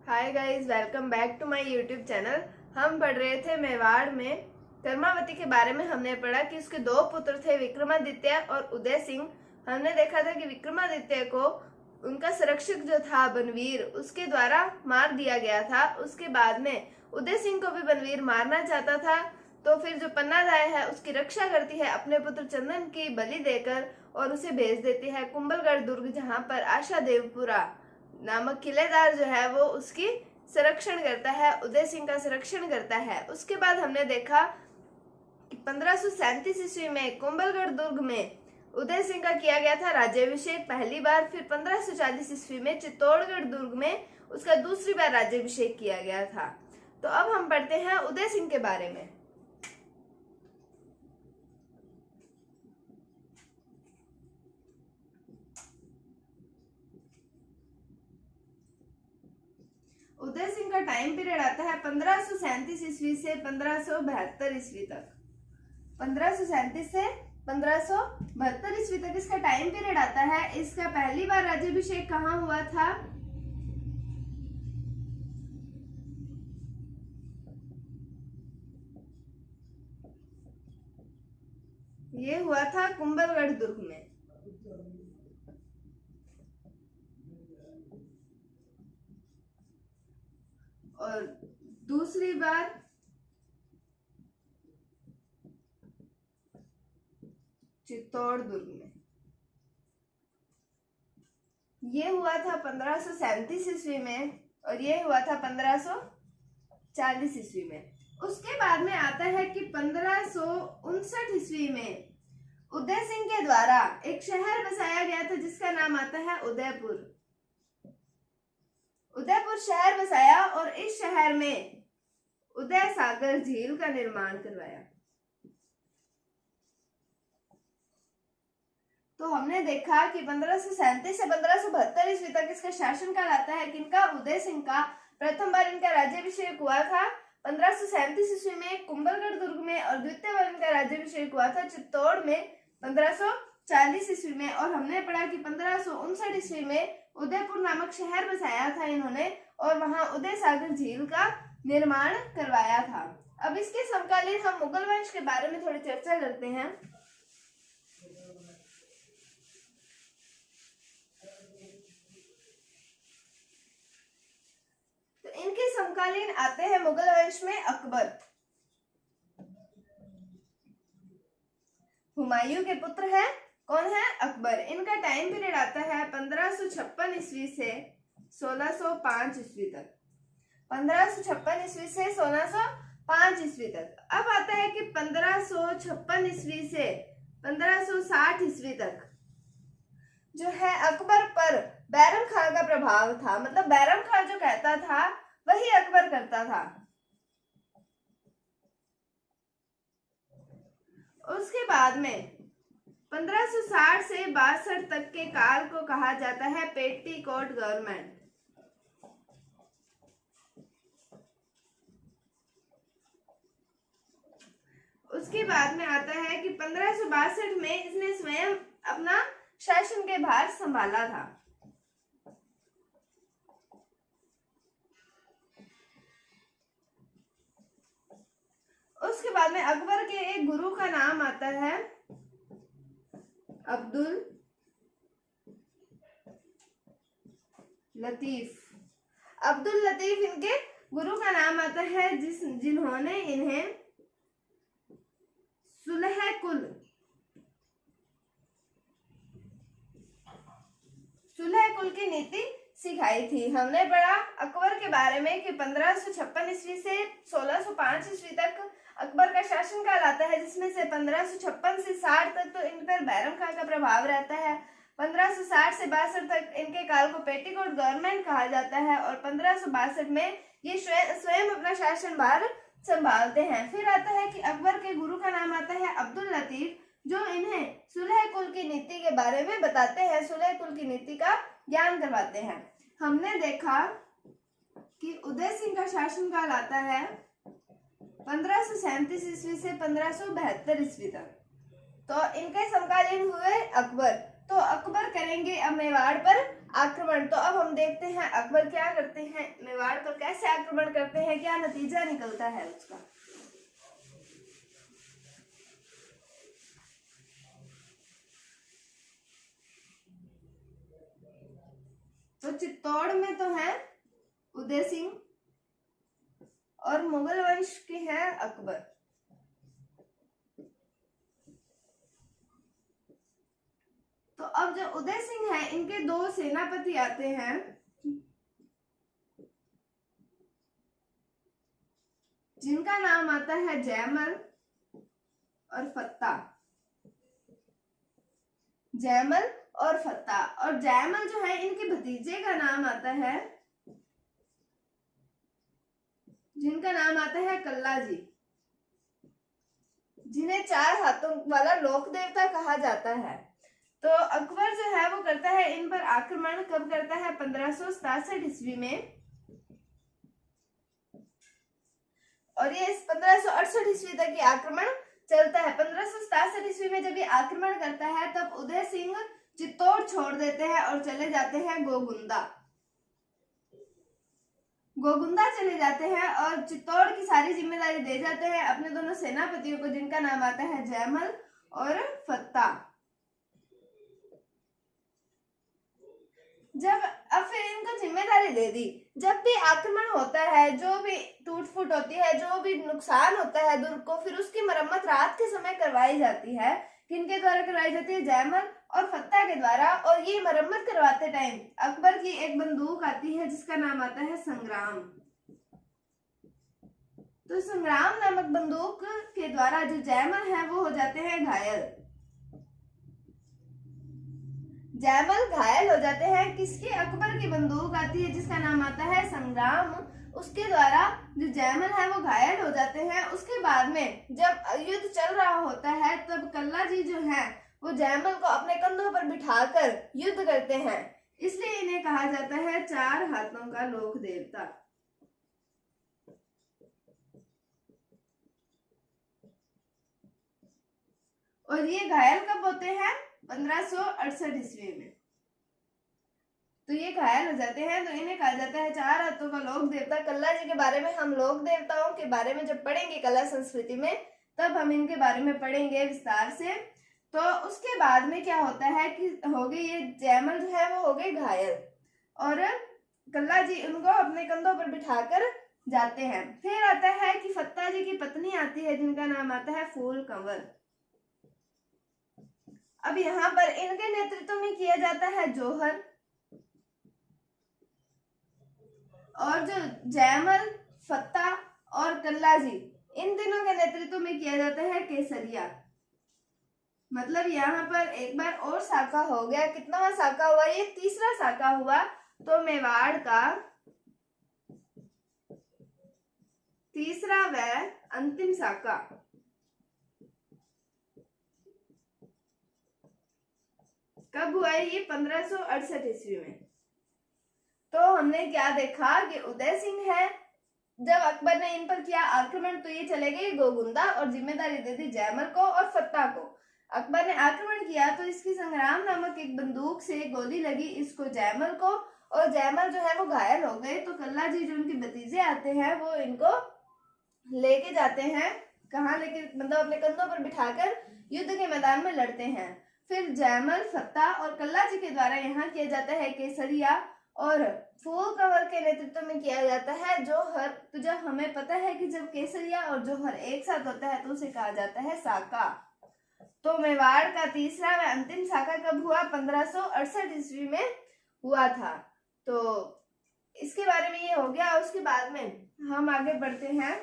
Hi guys, welcome back to my YouTube channel. हम पढ़ रहे थे मेवाड़ में कर्मावती के बारे में। हमने पढ़ा कि उसके दो पुत्र थे, विक्रमादित्य और उदय सिंह। हमने देखा था कि विक्रमादित्य को उनका संरक्षक जो था बनवीर, उसके द्वारा मार दिया गया था। उसके बाद में उदय सिंह को भी बनवीर मारना चाहता था, तो फिर जो पन्नादाय है उसकी रक्षा करती है अपने पुत्र चंदन की बलि देकर और उसे भेज देती है कुंभलगढ़ दुर्ग, जहाँ पर आशा देवपुरा नामक किलेदार जो है वो उसकी संरक्षण करता है, उदय सिंह का संरक्षण करता है। उसके बाद हमने देखा कि 1537 ईस्वी में कुंभलगढ़ दुर्ग में उदय सिंह का किया गया था राज्याभिषेक पहली बार। फिर 1540 ईस्वी में चित्तौड़गढ़ दुर्ग में उसका दूसरी बार राज्याभिषेक किया गया था। तो अब हम पढ़ते हैं उदय सिंह के बारे में। उदय सिंह का टाइम पीरियड आता है 1537 ईस्वी से 1572 ईस्वी तक। 1537 से 1572 ईस्वी तक इसका टाइम पीरियड आता है। इसका पहली बार राज्याभिषेक कहाँ हुआ था? ये हुआ था कुंभलगढ़ दुर्ग में। और दूसरी बार चित्तौड़ दुर्ग में। ये हुआ था 1537 ईस्वी में और ये हुआ था 1540 ईस्वी में। उसके बाद में आता है कि 1559 ईस्वी में उदय सिंह के द्वारा एक शहर बसाया गया था जिसका नाम आता है उदयपुर। उदयपुर शहर बसाया और इस शहर में उदय सागर झील का निर्माण करवाया। तो हमने देखा कि 1537 से 1572 ईस्वी तक इसका शासनकाल आता है। किनका? उदय सिंह का। प्रथम बार इनका राज्याभिषेक हुआ था 1537 ईस्वी में कुंभलगढ़ दुर्ग में और द्वितीय बार इनका राज्याभिषेक हुआ था चित्तौड़ में 1540 ईस्वी में। और हमने पढ़ा कि 1559 ईस्वी में उदयपुर नामक शहर बसाया था इन्होंने और वहां उदय सागर झील का निर्माण करवाया था। अब इसके समकालीन हम मुगल वंश के बारे में थोड़ी चर्चा करते हैं। तो इनके समकालीन आते हैं मुगल वंश में अकबर। हुमायूं के पुत्र हैं। कौन है? अकबर। इनका टाइम पीरियड आता है 1556 ईस्वी से 1605 ईस्वी तक। 1556 ईस्वी से 1605 ईस्वी तक। अब आता है कि 1556 ईस्वी से 1560 ईस्वी तक जो है अकबर पर बैरम खान का प्रभाव था। मतलब बैरम खान जो कहता था वही अकबर करता था। उसके बाद में 1560 से 62 तक के काल को कहा जाता है पेटीकोट गवर्नमेंट। उसके बाद में आता है कि 1562 में इसने स्वयं अपना शासन के भार संभाला था। उसके बाद में अकबर के एक गुरु का नाम आता है अब्दुल लतीफ। अब्दुल लतीफ इनके गुरु का नाम आता है जिन्होंने इन्हें सुलह कुल की नीति सिखाई थी। हमने पढ़ा अकबर के बारे में कि 1556 ईस्वी से 1605 ईस्वी तक अकबर का शासनकाल आता है, जिसमें से 1556 से 60 तक तो इन पर बैरम खान का प्रभाव रहता है। 1560 से 62 तक इनके काल को पेटीकोट गवर्नमेंट कहा जाता है और 1562 में ये स्वयं अपना शासन भार संभालते हैं। फिर आता है कि अकबर के गुरु का नाम आता है अब्दुल लतीफ, जो इन्हें सुलह कुल की नीति के बारे में बताते हैं, सुलह कुल की नीति का ज्ञान करवाते हैं। हमने देखा कि उदय सिंह का शासनकाल आता है 1537 ईस्वी से 1572 ईस्वी तक। तो इनके समकालीन हुए अकबर। तो अकबर करेंगे अब मेवाड़ पर आक्रमण। तो अब हम देखते हैं अकबर क्या करते हैं, मेवाड़ पर कैसे आक्रमण करते हैं, क्या नतीजा निकलता है उसका। तो चित्तौड़ में तो है उदय सिंह और मुगल वंश के हैं अकबर। तो अब जो उदय सिंह है इनके दो सेनापति आते हैं, जिनका नाम आता है जयमल और फत्ता। जयमल और फत्ता, और जयमल जो है इनके भतीजे का नाम आता है, जिनका नाम आता है कल्ला जी, जिन्हें 4 हाथों वाला लोक देवता कहा जाता है। तो अकबर जो है वो करता है इन पर आक्रमण। कब करता है? 1567 ईस्वी में। और ये 1568 ईस्वी तक ये आक्रमण चलता है। 1567 ईस्वी में जब ये आक्रमण करता है तब उदय सिंह चित्तौड़ छोड़ देते हैं और चले जाते हैं गोगुंदा। गोगुंदा चले जाते हैं और चित्तौड़ की सारी जिम्मेदारी दे जाते हैं अपने दोनों सेनापतियों को, जिनका नाम आता है जयमल और फत्ता। जब अब फिर इनको जिम्मेदारी दे दी, जब भी आक्रमण होता है, जो भी टूट फूट होती है, जो भी नुकसान होता है दुर्ग को, फिर उसकी मरम्मत रात के समय करवाई जाती है। किनके द्वारा करवाई जाती है? जयमल और फत्ता के द्वारा। और ये मरम्मत करवाते टाइम अकबर की एक बंदूक आती है जिसका नाम आता है संग्राम। तो संग्राम नामक बंदूक के द्वारा जो जयमल है वो हो जाते हैं घायल। जयमल घायल हो जाते हैं। किसकी? अकबर की बंदूक आती है जिसका नाम आता है संग्राम। उसके द्वारा जो जयमल है वो घायल हो जाते हैं। उसके बाद में जब युद्ध चल रहा होता है तब कल्ला जी जो है वो जयमल को अपने कंधों पर बिठाकर युद्ध करते हैं। इसलिए इन्हें कहा जाता है 4 हाथों का लोक देवता। और ये घायल कब होते हैं? 1568 ईस्वी में। तो ये घायल हो जाते हैं, तो इन्हें कहा जाता है 4 हाथों का लोक देवता। कल्ला जी के बारे में हम लोक देवताओं के बारे में जब पढ़ेंगे कला संस्कृति में, तब हम इनके बारे में पढ़ेंगे विस्तार से। तो उसके बाद में क्या होता है कि हो गए ये जयमल जो है वो हो गए घायल और कल्ला जी उनको अपने कंधों पर बिठाकर जाते हैं। फिर आता है कि फत्ता जी की पत्नी आती है जिनका नाम आता है फूल कंवर। अब यहाँ पर इनके नेतृत्व में किया जाता है जौहर, और जो जयमल, फत्ता और कल्ला जी, इन तीनों के नेतृत्व में किया जाता है केसरिया। मतलब यहाँ पर एक बार और साका हो गया। कितनावा साका हुआ? ये तीसरा साका हुआ। तो मेवाड़ का तीसरा व अंतिम साका कब हुआ? ये 1568 ईस्वी में। तो हमने क्या देखा कि उदय सिंह है, जब अकबर ने इन पर किया आक्रमण तो ये चले गए गोगुंदा और जिम्मेदारी दे दी जयमल को और फत्ता को। अकबर ने आक्रमण किया तो इसकी संग्राम नामक एक बंदूक से गोली लगी इसको जयमल को, और जयमल जो है वो घायल हो गए। तो कल्ला जी जो उनके भतीजे आते हैं वो इनको लेके जाते हैं। कहाँ लेके? मतलब अपने कंधों पर बिठाकर युद्ध के मैदान में लड़ते हैं। फिर जयमल, फत्ता और कल्ला जी के द्वारा यहाँ किया जाता है केसरिया, और फूल कंवर के नेतृत्व में किया जाता है जौहर। तो जब हमें पता है कि जब केसरिया और जौहर एक साथ होता है तो उसे कहा जाता है साका। तो मेवाड़ का तीसरा व अंतिम साका कब हुआ? 1568 ईस्वी में हुआ था। तो इसके बारे में ये हो गया। उसके बाद में हम आगे बढ़ते हैं।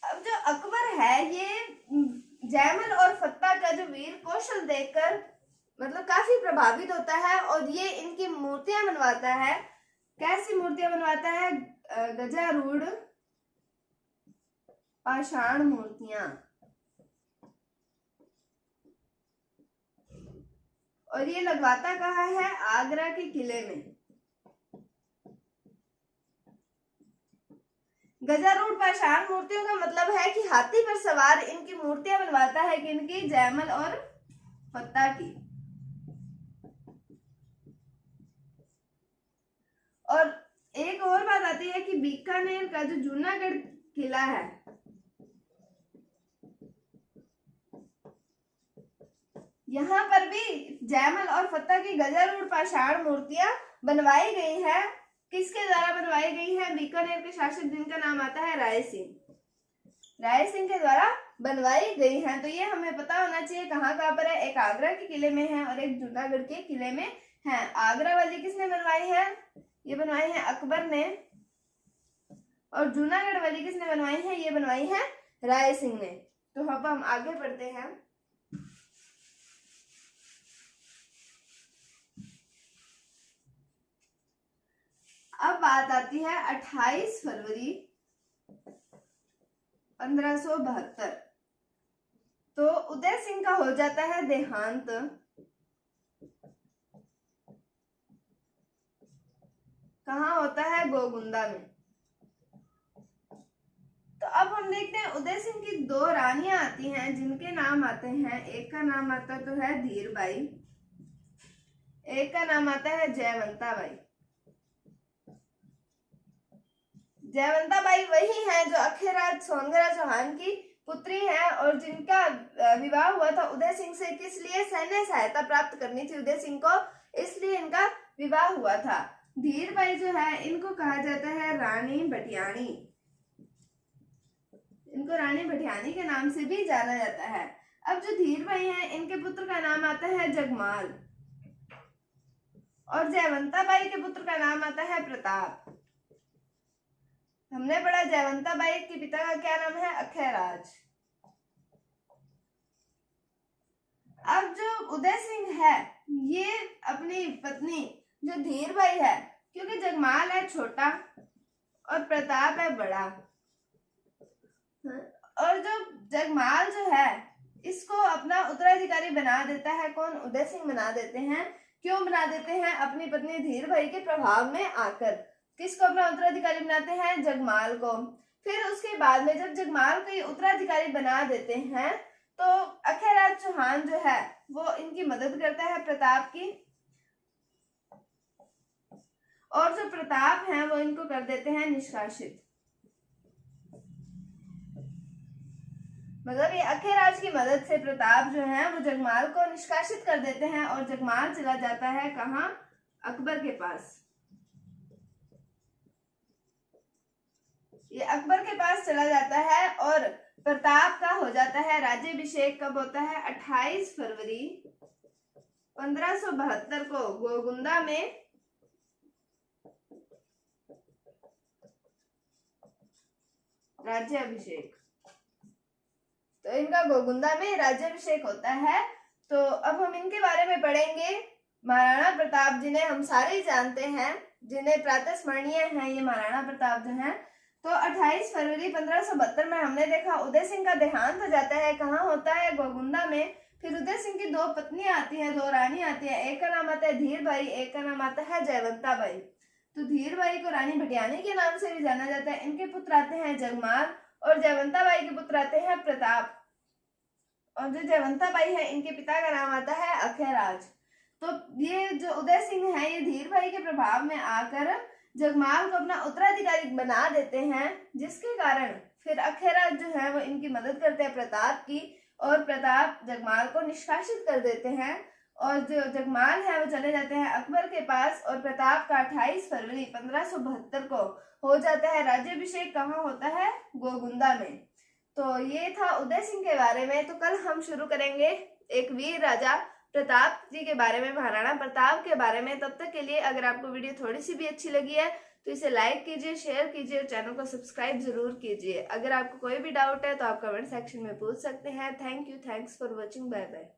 अब जो अकबर है ये जयमल और फत्ता का जो वीर कौशल देखकर मतलब काफी प्रभावित होता है और ये इनकी मूर्तियां बनवाता है। कैसी मूर्तियां बनवाता है? गजारूढ़ पाषाण मूर्तियां। और ये लगवाता कहाँ है? आगरा के किले में। गजारूढ़ पाषाण मूर्तियों का मतलब है कि हाथी पर सवार इनकी मूर्तियां बनवाता है कि इनकी जयमल और फत्ता की। और एक और बात आती है कि बीकानेर का जो जूनागढ़ किला है, यहाँ पर भी जयमल और फत्ता की गजारूढ़ पाषाण मूर्तियां बनवाई गई है। किसके द्वारा बनवाई गई है? बीकानेर के शासक जिनका नाम आता है राय सिंह। राय सिंह के द्वारा बनवाई गई है। तो ये हमें पता होना चाहिए कहाँ पर है। एक आगरा के किले में है और एक जूनागढ़ के किले में है। आगरा वाली किसने बनवाई है? ये बनवाई है अकबर ने। और जूनागढ़ वाली किसने बनवाई है? ये बनवाई है राय सिंह ने। तो अब हम आगे बढ़ते हैं। अब बात आती है 28 फरवरी 1572। तो उदय सिंह का हो जाता है देहांत। कहाँ होता है? गोगुंदा में। तो अब हम देखते हैं उदय सिंह की दो रानियां आती हैं जिनके नाम आते हैं, एक का नाम आता तो है धीरबाई, एक का नाम आता है जयवंता बाई। जयवंता बाई वही है जो अखेराज सोनगरा चौहान की पुत्री है और जिनका विवाह हुआ था उदय सिंह से। किस लिए? सैन्य सहायता प्राप्त करनी थी उदय सिंह को, इसलिए इनका विवाह हुआ था। धीरबाई जो है इनको कहा जाता है रानी भटियाणी। इनको रानी भटियाणी के नाम से भी जाना जाता है। अब जो धीरबाई है इनके पुत्र का नाम आता है जगमाल और जयवंता बाई के पुत्र का नाम आता है प्रताप। हमने पढ़ा जयवंता बाई के पिता का क्या नाम है? अखेराज। अब जो उदय सिंह है ये अपनी पत्नी जो धीरबाई है, क्योंकि जगमाल है छोटा और प्रताप है बड़ा, और जो जगमाल जो है इसको अपना उत्तराधिकारी बना देता है। कौन? उदय सिंह बना देते हैं। क्यों बना देते हैं? अपनी पत्नी धीरबाई के प्रभाव में आकर। किसको अपना उत्तराधिकारी बनाते हैं? जगमाल को। फिर उसके बाद में जब जगमाल को उत्तराधिकारी बना देते हैं तो अखेराज चौहान जो है वो इनकी मदद करता है प्रताप की, और जो प्रताप है वो इनको कर देते हैं निष्कासित। मतलब ये अखेराज की मदद से प्रताप जो है वो जगमाल को निष्कासित कर देते हैं और जगमाल चला जाता है कहाँ? अकबर के पास। ये अकबर के पास चला जाता है और प्रताप का हो जाता है राज्याभिषेक। कब होता है? 28 फरवरी 1572 को गोगुंदा में राज्याभिषेक। तो इनका गोगुंदा में राज्याभिषेक होता है। तो अब हम इनके बारे में पढ़ेंगे। महाराणा प्रताप जिन्हें हम सारे जानते हैं, जिन्हें प्रातस्मरणीय हैं, ये महाराणा प्रताप जो हैं। तो 28 फरवरी 1572 में हमने देखा उदय सिंह का देहांत हो जाता है। कहाँ होता है? गोगुंदा में। फिर उदय सिंह की दो पत्नियां आती हैं, दो रानी आती हैं। एक का नाम आता है धीरबाई, एक का नाम आता है जयवंता बाई। तो धीरबाई को रानी भटियाणी के नाम से भी जाना जाता है। इनके पुत्र आते हैं जगमाल और जयवंता बाई के पुत्र आते हैं प्रताप। और जो जयवंता बाई है इनके पिता का नाम आता है अखेराज। तो ये जो उदय सिंह है ये धीरबाई के प्रभाव में आकर जगमाल को अपना उत्तराधिकारी बना देते हैं, जिसके कारण फिर अखेराज जो है वो इनकी मदद करते हैं प्रताप की, और प्रताप जगमाल को निष्कासित कर देते हैं। और जो जगमाल है वो चले जाते हैं अकबर के पास और प्रताप का 28 फरवरी 1572 को हो जाता है राज्याभिषेक। कहाँ होता है? गोगुंदा में। तो ये था उदय सिंह के बारे में। तो कल हम शुरू करेंगे एक वीर राजा प्रताप जी के बारे में, महाराणा प्रताप के बारे में। तब तक के लिए अगर आपको वीडियो थोड़ी सी भी अच्छी लगी है तो इसे लाइक कीजिए, शेयर कीजिए और चैनल को सब्सक्राइब जरूर कीजिए। अगर आपको कोई भी डाउट है तो आप कमेंट सेक्शन में पूछ सकते हैं। Thank you, thanks for watching, bye bye.